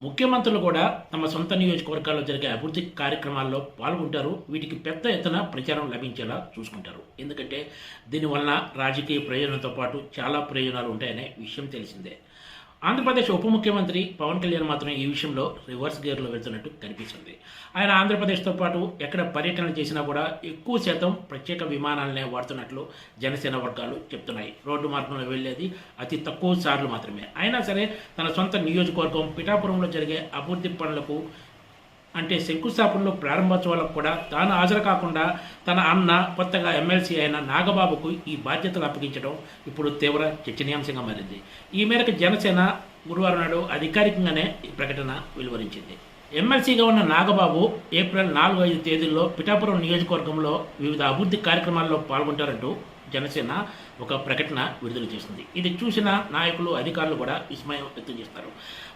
ముఖ్యమంత్రులు కూడా తమ సొంత నియోజకవర్గాల్లో జరిగే అభివృద్ధి కార్యక్రమాల్లో పాల్గొంటారు. వీటికి పెద్ద ఎత్తున ప్రచారం లభించేలా చూసుకుంటారు. ఎందుకంటే దీనివలన రాజకీయ ప్రయోజనంతో పాటు చాలా ప్రయోజనాలు ఉంటాయనే విషయం తెలిసిందే. ఆంధ్రప్రదేశ్ ఉప ముఖ్యమంత్రి పవన్ కళ్యాణ్ మాత్రం ఈ విషయంలో రివర్స్ గేర్లో వెళ్తున్నట్టు కనిపిస్తుంది. ఆయన ఆంధ్రప్రదేశ్తో పాటు ఎక్కడ పర్యటనలు చేసినా కూడా ఎక్కువ శాతం ప్రత్యేక విమానాలనే వాడుతున్నట్లు జనసేన వర్గాలు చెప్తున్నాయి. రోడ్డు మార్గంలో వెళ్లేది అతి తక్కువ సార్లు మాత్రమే. అయినా సరే తన సొంత నియోజకవర్గం పిఠాపురంలో జరిగే అభివృద్ధి పనులకు అంటే శంకుస్థాపనలో ప్రారంభోత్సవాలకు కూడా తాను హాజరు కాకుండా తన అన్న కొత్తగా ఎమ్మెల్సీ అయిన నాగబాబుకు ఈ బాధ్యతలు అప్పగించడం ఇప్పుడు తీవ్ర చర్చనీయాంశంగా మారింది. ఈ మేరకు జనసేన గురువారం నాడు అధికారికంగానే ఈ ప్రకటన వెలువరించింది. ఎమ్మెల్సీగా ఉన్న నాగబాబు ఏప్రిల్ 4-5 తేదీల్లో పిఠాపురం నియోజకవర్గంలో వివిధ అభివృద్ధి కార్యక్రమాల్లో పాల్గొంటారంటూ జనసేన ఒక ప్రకటన విడుదల చేసింది. ఇది చూసిన నాయకులు అధికారులు కూడా విస్మయం వ్యక్తం చేస్తారు.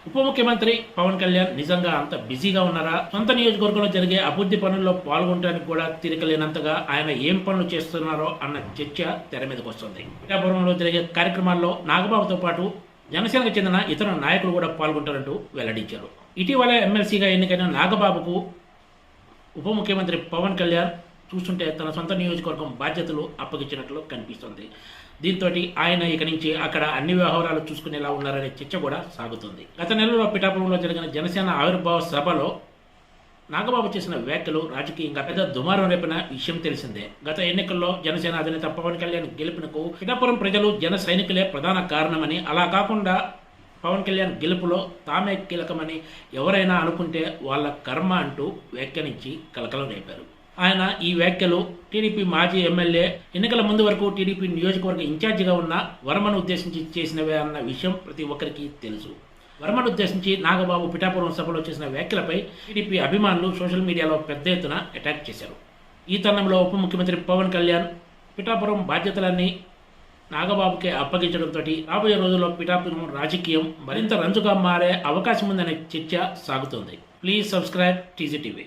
ఉప ముఖ్యమంత్రి పవన్ కళ్యాణ్ నిజంగా అంత బిజీగా ఉన్నారా? సొంత నియోజకవర్గంలో జరిగే అభివృద్ధి పనుల్లో పాల్గొనడానికి కూడా తీరికలేనంతగా ఆయన ఏం పనులు చేస్తున్నారో అన్న చర్చ తెర మీదకి వస్తుంది. పిఠాపురంలో జరిగే కార్యక్రమాల్లో నాగబాబుతో పాటు జనసేనకు చెందిన ఇతర నాయకులు కూడా పాల్గొంటారంటూ వెల్లడించారు. ఇటీవల ఎమ్మెల్సీగా ఎన్నికైన నాగబాబుకు ఉప ముఖ్యమంత్రి పవన్ కళ్యాణ్ చూస్తుంటే తన సొంత నియోజకవర్గం బాధ్యతలు అప్పగించినట్లు కనిపిస్తుంది. దీంతో ఆయన ఇక నుంచి అక్కడ అన్ని వ్యవహారాలు చూసుకునేలా ఉన్నారనే చర్చ కూడా సాగుతుంది. గత నెలలో పిఠాపురంలో జరిగిన జనసేన ఆవిర్భావ సభలో నాగబాబు చేసిన వ్యాఖ్యలు రాజకీయంగా పెద్ద దుమారం రేపిన విషయం తెలిసిందే. గత ఎన్నికల్లో జనసేన అధినేత పవన్ కళ్యాణ్ గెలుపునకు పిఠాపురం ప్రజలు జన సైనికులే ప్రధాన కారణమని, అలా కాకుండా పవన్ కళ్యాణ్ గెలుపులో తామే కీలకమని ఎవరైనా అనుకుంటే వాళ్ళ కర్మ అంటూ వ్యాఖ్యానించి కలకలం రేపారు. ఆయన ఈ వ్యాఖ్యలు టీడీపీ మాజీ ఎమ్మెల్యే ఎన్నికల ముందు వరకు టీడీపీ నియోజకవర్గ ఇన్ఛార్జిగా ఉన్న వర్మను ఉద్దేశించి చేసినవే అన్న విషయం ప్రతి ఒక్కరికి తెలుసు. వర్మను ఉద్దేశించి నాగబాబు పిఠాపురం సభలో చేసిన వ్యాఖ్యలపై టీడీపీ అభిమానులు సోషల్ మీడియాలో పెద్ద ఎత్తున అటాక్ చేశారు. ఈ తరుణంలో ఉప ముఖ్యమంత్రి పవన్ కళ్యాణ్ పిఠాపురం బాధ్యతలన్నీ నాగబాబుకే అప్పగించడంతో రాబోయే రోజుల్లో పిఠాపురం రాజకీయం మరింత రంజుగా మారే అవకాశం ఉందనే చర్చ సాగుతోంది. Please subscribe TG TV.